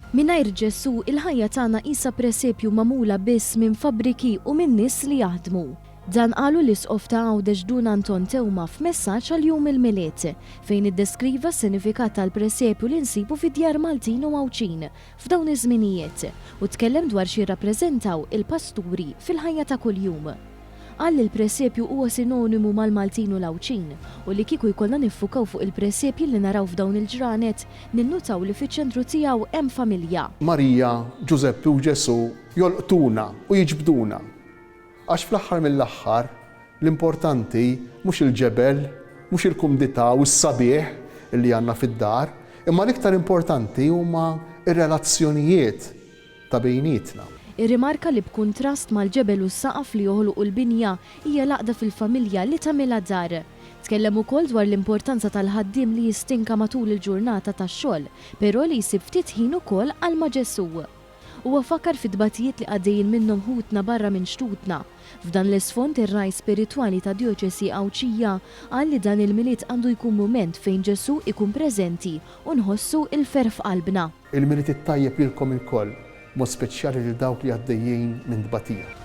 Mingħajr Ġesu il-ħajja tagħna qisha presepju magħmula biss minn fabbriki u minn nies li jaħdmu. Dan qalu l-isqof ta' Għawda Ġdun Anton Tewma f'messaġġ għal jum il-Miliet fejn iddeskriva s-sinifikat tal-presepju li nsibu fid-djar Maltin u Għawċin f'dawn iż-żminijiet u tkellem dwar xi jirrappreżentaw il-pasturi fil-ħajja ta' kuljum. Qal li l-presepju huwa sinonimu mal-Maltin u l-Għawċin u li kieku jkollna niffukaw fuq il-presepji li naraw f'dawn il-ġranet ninnutaw li fiċ-ċentru tiegħu hemm familja. Marija, Ġuseppi u Ġesu jolqtuna u jiġbduna. Għax fl-aħħar mill-aħħar l-importanti mhux il-ġebel, mhux il-kumdità u s-sabiħ li għandna fid-dar, imma l-iktar importanti huma ir-relazzjonijiet ta' bejnietna. Irrimarka li b'kuntrast mal-ġebel u s-saqaf li joħolqu l-binja hija laqda fil-familja li tagħmilha dar. Tkellem ukoll dwar l-importanza tal-ħaddiem li jistinka matul il-ġurnata tax-xogħol, però li jsib ftit ħin ukoll għal ma' Ġesu. Huwa fakkar fid-dbatijiet li għaddejjin minnhom ħutna barra minn xtutna. F'dan l-isfond ir-raj spiritwali ta' Djoċesi Għawċija qal li dan il-miliet għandu jkun mument fejn Ġesu ikun preżenti u nħossu il-ferħ f'qalbna. Il-miliet ittajjeb lilkom ilkoll, mod speċjali lil dawk li għaddejjin minn dbatija.